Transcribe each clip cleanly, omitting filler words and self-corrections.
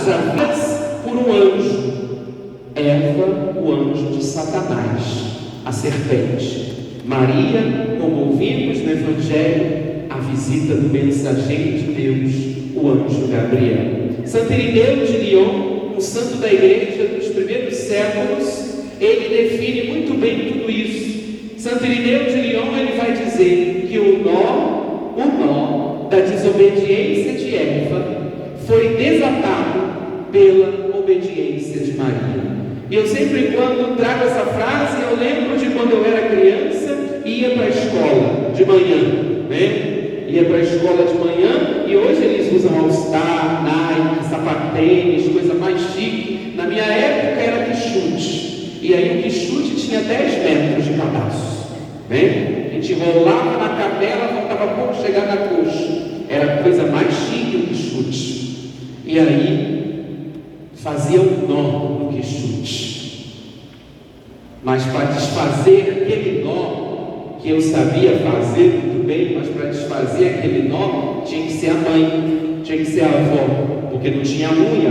desafiadas por um anjo. Eva, o anjo de Satanás, a serpente. Maria, como ouvimos no Evangelho, a visita do mensageiro de Deus, o anjo Gabriel. Santo Irineu de Lyon, um santo da igreja dos primeiros séculos, ele define muito bem tudo isso. Santo Irineu de Lyon, ele vai dizer que o nó da desobediência de Eva foi desatado pela obediência de Maria. E eu sempre, quando trago essa frase, eu lembro de quando eu era criança e ia para a escola de manhã, né? Ia para a escola de manhã e hoje eles usam All-Star, Nike, sapatênis, coisa mais chique. Na minha época era quichute. E aí o quichute tinha 10 metros de cadastro, né? A gente rolava na canela, faltava pouco chegar na coxa. Era a coisa mais chique o quichute. E aí fazia um nó no quichute. Mas para desfazer aquele nó que eu sabia fazer muito bem, mas para desfazer aquele nó tinha que ser a mãe, tinha que ser a avó, porque não tinha unha,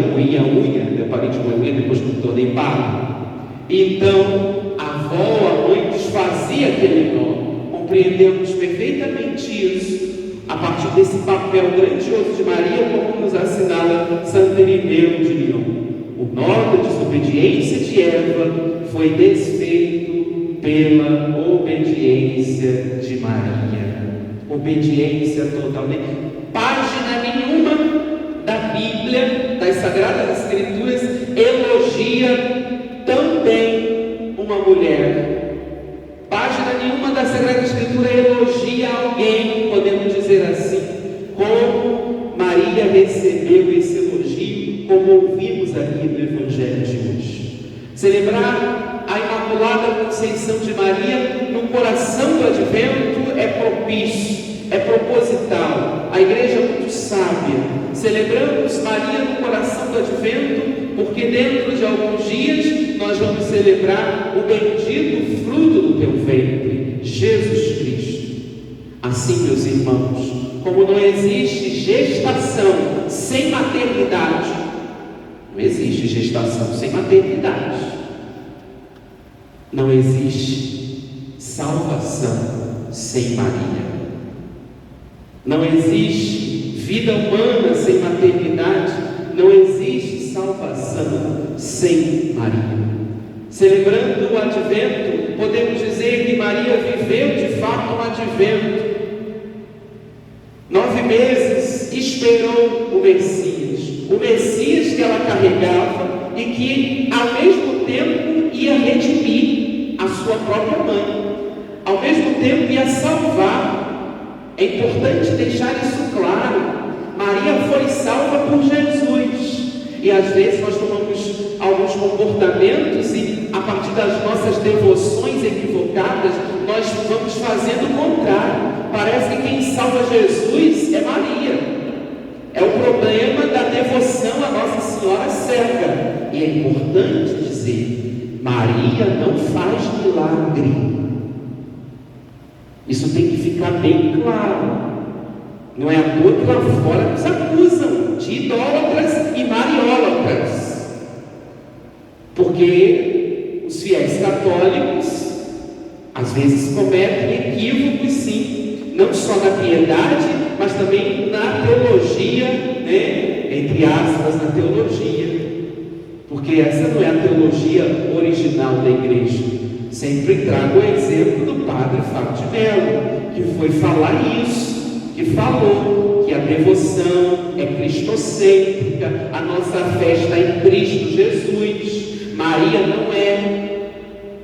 eu parei de moer unha depois que eu tornei barro. Então a avó, a mãe desfazia aquele nó. Compreendemos perfeitamente isso a partir desse papel grandioso de Maria, como nos assinala Santo Irineu de Lyon. O nó da desobediência de Eva foi desfeito pela obediência de Maria. Obediência totalmente. Página nenhuma da Bíblia, das Sagradas Escrituras, elogia também uma mulher. Página nenhuma da Sagrada Escritura elogia alguém, podemos dizer assim, como Maria recebeu esse elogio, como ouvimos aqui no Evangelho de hoje. Celebrar a Imaculada Conceição de Maria no coração do Advento é propício, é proposital. A Igreja é muito sábia. Celebramos Maria no coração do Advento, porque dentro de alguns dias nós vamos celebrar o bendito fruto do teu ventre, Jesus Cristo. Assim, meus irmãos, como não existe gestação sem maternidade, não existe gestação sem maternidade. Não existe salvação sem Maria. Não existe vida humana sem maternidade. Não existe salvação sem Maria. Celebrando o Advento, podemos dizer que Maria viveu de fato o Advento. 9 meses esperou o Messias que ela carregava e que ao mesmo tempo ia redimir a sua própria mãe, ao mesmo tempo ia salvar. É importante deixar isso claro. Maria foi salva por Jesus, e às vezes nós tomamos alguns comportamentos e a partir das nossas devoções equivocadas nós vamos fazendo o contrário. Parece que quem salva Jesus é Maria. É o problema da devoção à Nossa Senhora cega. E é importante dizer, Maria não faz milagre. Isso tem que ficar bem claro. Não é à toa que lá fora nos acusam de idólatras e mariólatras. Porque os fiéis católicos às vezes cometem equívocos, sim, não só na piedade, mas também na teologia, né? Entre aspas, na teologia, porque essa não é a teologia original da igreja. Sempre trago o exemplo do padre Fábio de Mello, que foi falar isso, que falou que a devoção é cristocêntrica, a nossa fé está em Cristo Jesus. Maria não é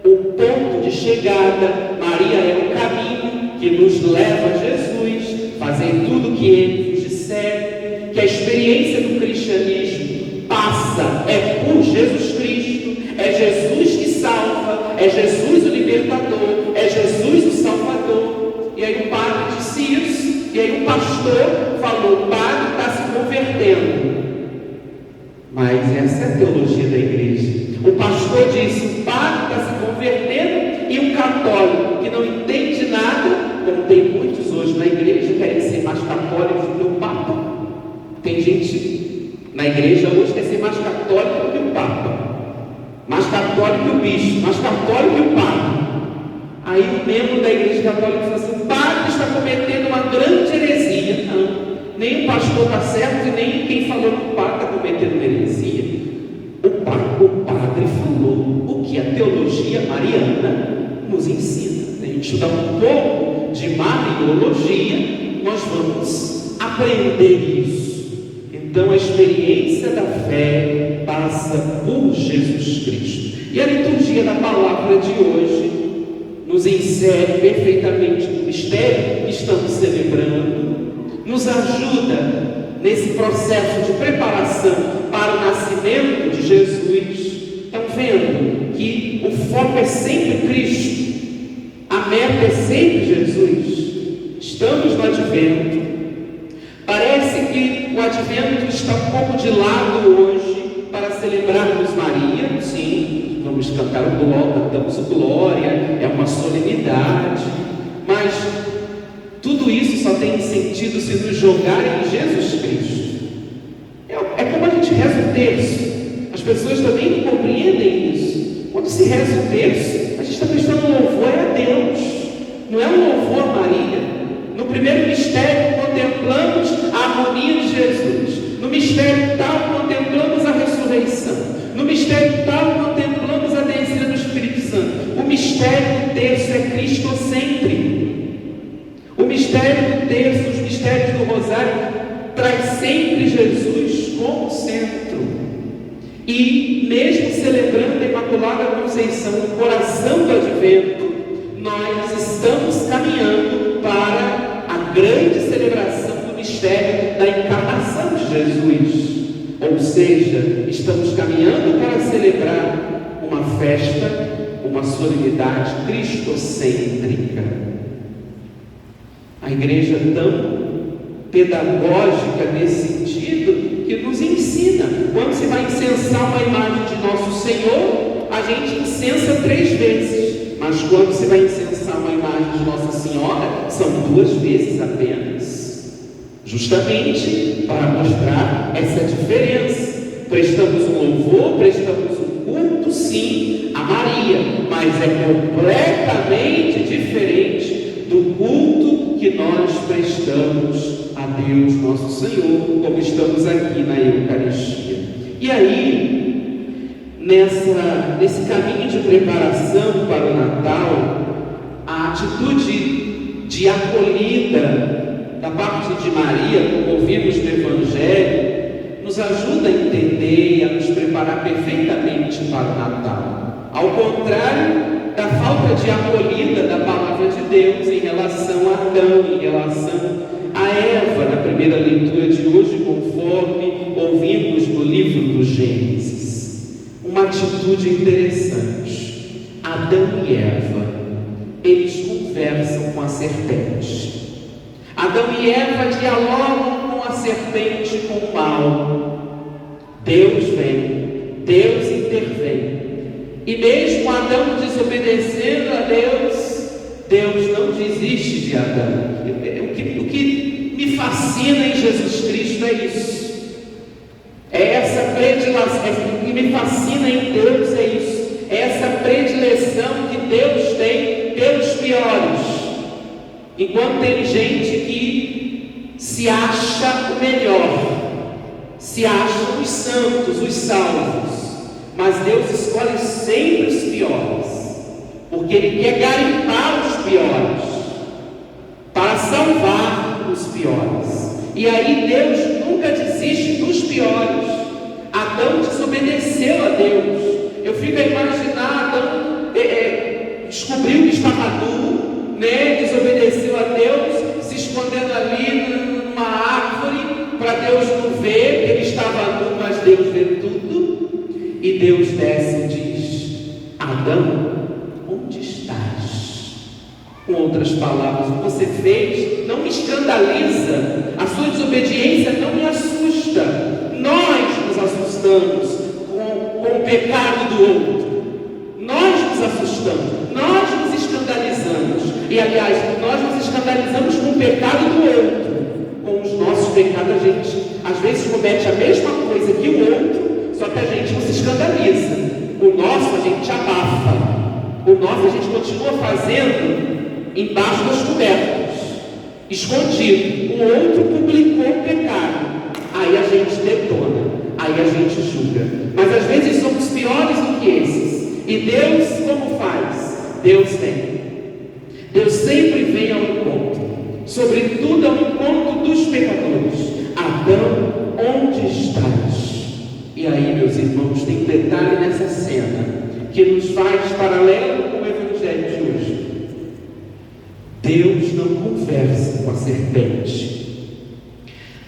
o ponto de chegada, Maria é o caminho que nos leva a Jesus. Fazer tudo o que Ele vos disser, que a experiência do cristianismo passa, é por Jesus Cristo, é Jesus que salva, é Jesus o libertador, é Jesus o salvador. E aí o padre disse isso, e aí o pastor falou, o padre está se convertendo. Mas essa é a teologia da igreja. O pastor disse, o padre está se convertendo, e um católico que não entende nada, como tem muitos hoje na igreja, querem ser mais católicos do que o Papa. Tem gente na igreja hoje que quer ser mais católico que o Papa, mais católico que o bispo, mais católico que o padre. Aí o membro da Igreja Católica fala assim: o padre está cometendo uma grande heresia. Não, nem o pastor está certo e nem quem falou que o padre está cometendo uma heresia. O padre falou o que a teologia mariana nos ensina. A gente estuda um pouco de mariologia, nós vamos aprender isso. Então a experiência da fé passa por Jesus Cristo. E a liturgia da palavra de hoje nos insere perfeitamente no mistério que estamos celebrando, nos ajuda nesse processo de preparação para o nascimento de Jesus. Estão vendo que o foco é sempre Cristo, a meta é sempre Jesus. Estamos no Advento. Parece que o Advento está um pouco de lado hoje para celebrarmos Maria. Sim, vamos cantar o glória, cantamos o glória, é uma solenidade, mas tudo isso só tem sentido se nos jogar em Jesus Cristo. É como a gente reza o terço. As pessoas também não compreendem isso. Quando se reza o terço, a gente está prestando louvor a Deus, não é um louvor a Maria. No primeiro mistério contemplamos a harmonia de Jesus. No mistério tal contemplamos a ressurreição. No mistério tal contemplamos a descida do Espírito Santo. O mistério do terço é cristocêntrico. O mistério do terço, os mistérios do rosário, traz sempre Jesus como centro. E mesmo celebrando a Imaculada Conceição, o coração do Advento, nós estamos caminhando para a grande celebração do mistério da encarnação de Jesus. Ou seja, estamos caminhando para celebrar uma festa, uma solenidade cristocêntrica. A igreja é tão pedagógica nesse sentido que nos ensina. Quando se vai incensar uma imagem de Nosso Senhor, a gente incensa 3 vezes. Mas quando se vai incensar uma imagem de Nossa Senhora, são 2 vezes apenas. Justamente para mostrar essa diferença. Prestamos um louvor, prestamos um culto, sim, a Maria, mas é completamente diferente do culto que nós prestamos a Deus nosso Senhor, como estamos aqui na Eucaristia. E aí, nesse caminho de preparação para o Natal, a atitude de acolhida da parte de Maria, como ouvimos no Evangelho, nos ajuda a entender e a nos preparar perfeitamente para o Natal. Ao contrário da falta de acolhida da palavra de Deus em relação a Adão, em relação a Eva, na primeira leitura de hoje, conforme ouvimos no livro do Gênesis. Uma atitude interessante. Adão e Eva, eles conversam com a serpente. Adão e Eva dialogam com a serpente, com o mal. Deus vem, Deus intervém. E mesmo Adão desobedecendo a Deus, Deus não desiste de Adão. O que me fascina em Jesus Cristo é isso. É essa predileção. O que me fascina em Deus é isso. É essa predileção que Deus tem pelos piores. Enquanto tem gente que se acha o melhor, se acham os santos, os salvos, mas Deus escolhe sempre os piores, porque Ele quer garimpar os piores, para salvar os piores. E aí Deus nunca desiste dos piores. Adão desobedeceu a Deus. Eu fico a imaginar, Adão descobriu que estava nu, desobedeceu a Deus, se escondendo ali numa árvore, para Deus não ver que ele estava nu, mas Deus vê tudo. E Deus desce e diz: Adão, onde estás? Com outras palavras, o que você fez não me escandaliza, a sua desobediência não me assusta. Nós nos assustamos com o pecado do outro, nós nos assustamos, nós nos escandalizamos, e aliás, nós nos escandalizamos com o pecado do outro. Com os nossos pecados, a gente às vezes comete a mesma coisa que o outro, só que a gente não se escandaliza. O nosso a gente abafa. O nosso a gente continua fazendo embaixo das cobertas, escondido. O outro publicou o pecado. Aí a gente detona, aí a gente julga. Mas às vezes somos piores do que esses. E Deus como faz? Deus vem. Deus sempre vem ao encontro, sobretudo ao encontro dos pecadores. Adão, onde estás? E aí, meus irmãos, tem um detalhe nessa cena que nos faz paralelo com o Evangelho de hoje. Deus não conversa com a serpente.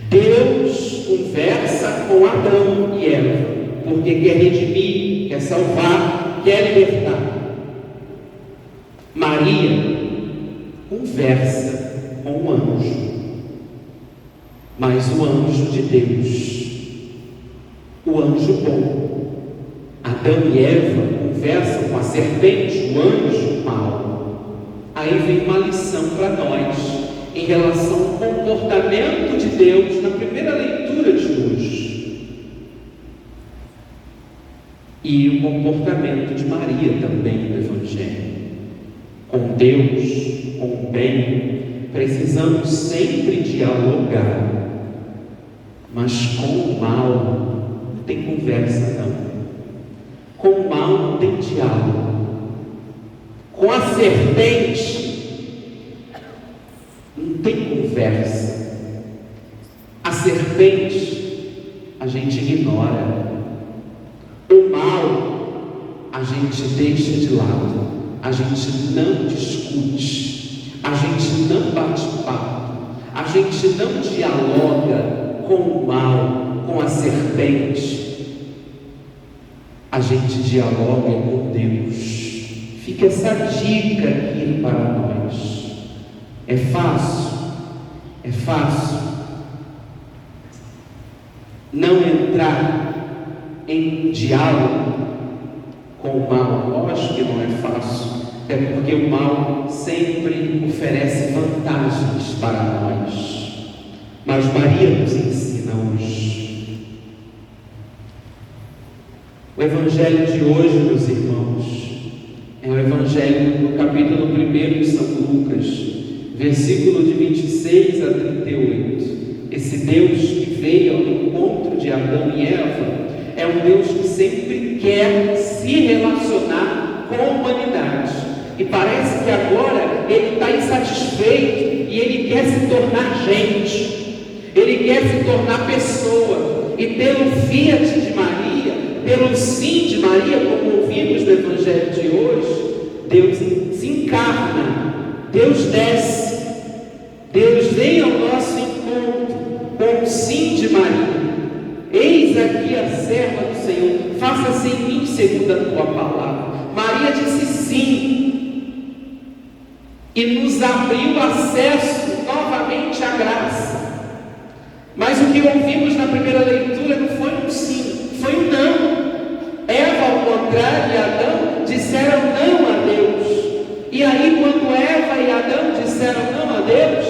Deus conversa com Adão e Eva, porque quer redimir, quer salvar, quer libertar. Maria conversa com o anjo, mas o anjo de Deus, o anjo bom. Adão e Eva conversam com a serpente, o anjo mau. Aí vem uma lição para nós em relação ao comportamento de Deus na primeira leitura de hoje, e o comportamento de Maria também no Evangelho. Com Deus, com o bem, precisamos sempre dialogar, mas com o mal não tem conversa não. Com o mal não tem diálogo. Com a serpente não tem conversa. A serpente a gente ignora. O mal a gente deixa de lado. A gente não discute. A gente não bate papo. A gente não dialoga com o mal, com a serpente. A gente dialoga com Deus. Fica essa dica aqui para nós. É fácil? É fácil não entrar em diálogo com o mal? Lógico que não é fácil, é porque o mal sempre oferece vantagens para nós. Mas Maria nos ensina hoje. O Evangelho de hoje, meus irmãos, é o Evangelho no capítulo 1 de São Lucas, versículo de 26 a 38. Esse Deus que veio ao encontro de Adão e Eva é um Deus que sempre quer se relacionar com a humanidade. E parece que agora Ele está insatisfeito e Ele quer se tornar gente. Ele quer se tornar pessoa. E pelo fiat de Maria, pelo sim de Maria, como ouvimos no Evangelho de hoje, Deus se encarna, Deus desce, Deus vem ao nosso encontro com o sim de Maria. Eis aqui a serva do Senhor, faça-se em mim segundo a tua palavra. Maria disse sim e nos abriu acesso novamente à graça. Mas o que ouvimos na primeira leitura não foi um sim, foi um não. Eva, ao contrário, e Adão disseram não a Deus. E aí, quando Eva e Adão disseram não a Deus,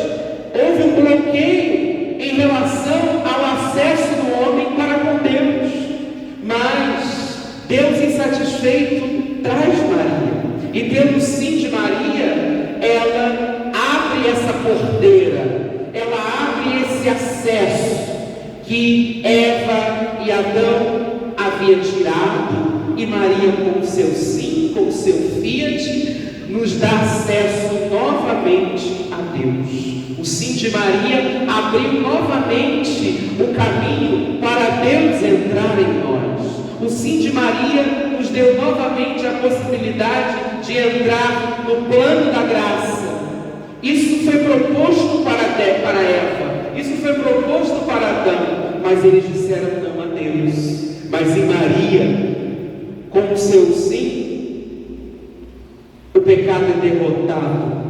houve um bloqueio em relação ao acesso do homem para com Deus. Mas Deus, insatisfeito, traz Maria. E pelo sim de Maria, ela abre essa porteira, ela abre esse acesso que Eva e Adão havia tirado, e Maria, com o seu sim, com o seu fiat, nos dá acesso novamente a Deus. O sim de Maria abriu novamente o caminho para Deus entrar em nós. O sim de Maria nos deu novamente a possibilidade de entrar no plano da graça. Isso foi proposto para Eva, isso foi proposto para Adão, mas eles disseram não a Deus. Mas em Maria, com o seu sim, o pecado é derrotado,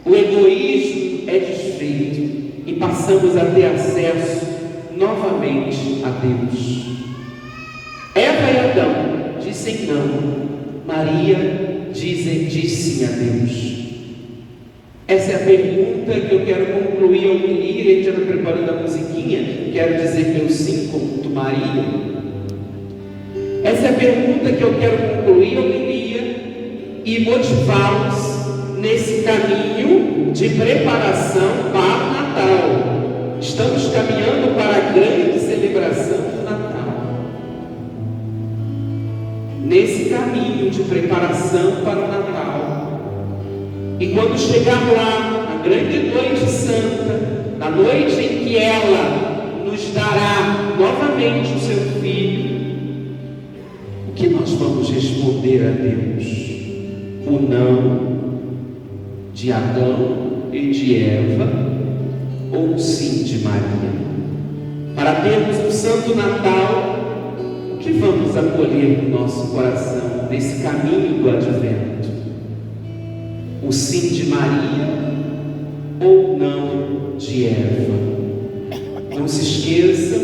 o egoísmo é desfeito e passamos a ter acesso novamente a Deus. Eva e Adão dizem não, Maria diz sim a Deus. Essa é a pergunta que eu quero concluir a homilia, e já estou preparando a musiquinha. Quero dizer meu sim como Maria. pergunta que eu quero concluir, eu queria e motivá-los nesse caminho de preparação para o Natal. Estamos caminhando para a grande celebração do Natal. Nesse caminho de preparação para o Natal. E quando chegar lá, na grande noite santa, na noite em que ela nos dará novamente o seu Filho, o que nós vamos responder a Deus? O não de Adão e de Eva, ou o sim de Maria? Para termos um santo Natal, o que vamos acolher no nosso coração nesse caminho do Advento? O sim de Maria ou o não de Eva? Não se esqueçam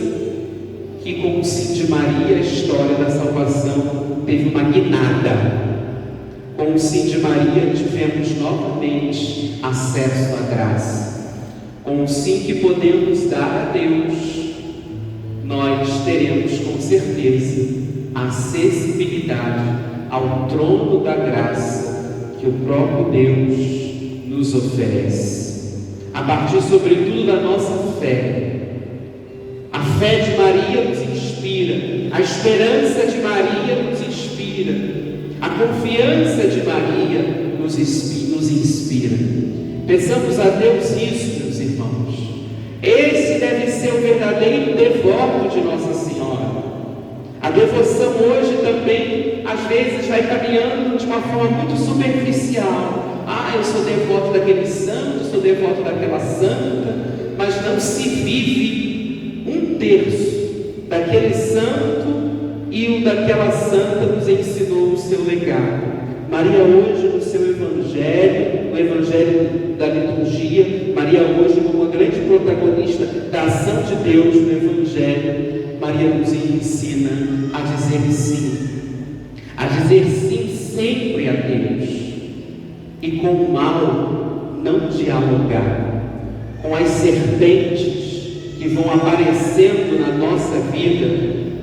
que com o sim de Maria a história da salvação teve uma guinada. Com o sim de Maria tivemos novamente acesso à graça. Com o sim que podemos dar a Deus, nós teremos com certeza acessibilidade ao trono da graça que o próprio Deus nos oferece. A partir sobretudo da nossa fé. A fé de Maria nos inspira, a esperança de Maria nos inspira, a confiança de Maria nos inspira. Peçamos a Deus isso, meus irmãos. Esse deve ser o verdadeiro devoto de Nossa Senhora. A devoção hoje também, às vezes, vai caminhando de uma forma muito superficial. Eu sou devoto daquele santo, sou devoto daquela santa, mas não se vive um terço daquele santo e o daquela santa nos ensinou o seu legado. Maria hoje no seu Evangelho, no Evangelho da liturgia, Maria hoje como uma grande protagonista da ação de Deus no Evangelho, Maria nos ensina a dizer sim sempre a Deus, e com o mal não dialogar, com as serpentes que vão aparecendo na nossa vida,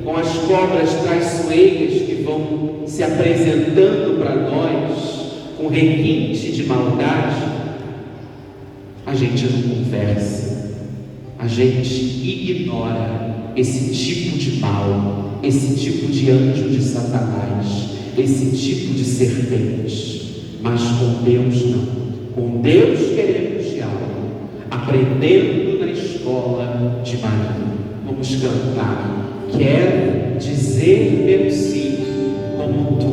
com as cobras traiçoeiras que vão se apresentando para nós, com requinte de maldade, a gente não conversa, a gente ignora esse tipo de mal, esse tipo de anjo de Satanás, esse tipo de serpente. Mas com Deus não. Com Deus queremos diálogo, aprendendo na escola de Maria. Vamos cantar. Quero dizer meu sim, como tu,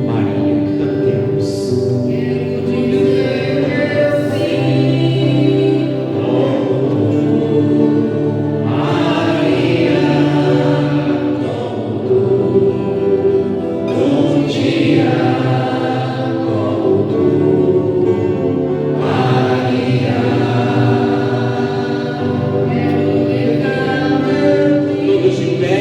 Maria, cantemos. Quero dizer meu sim, como tu, Maria, como tu, um dia, como tu, Maria. Todos de pé.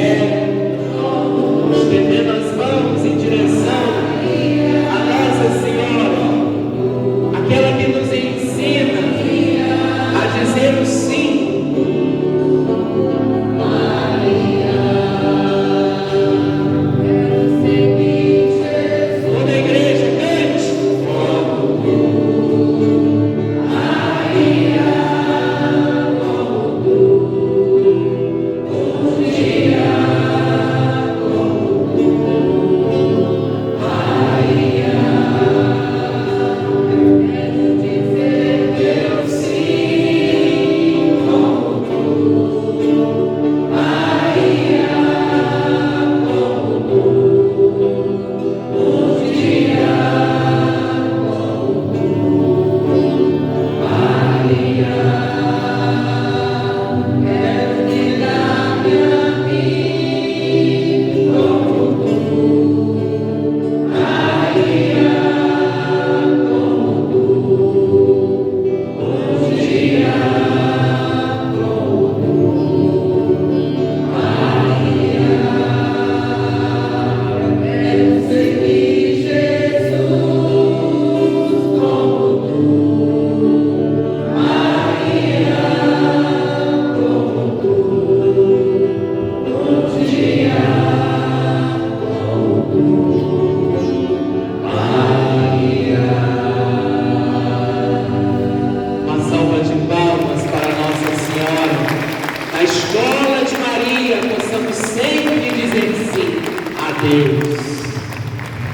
Deus.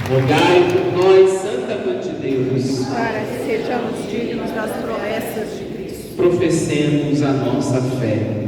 Rogai por nós, Santa Mãe de Deus, para que sejamos dignos das promessas de Cristo. professemos a nossa fé.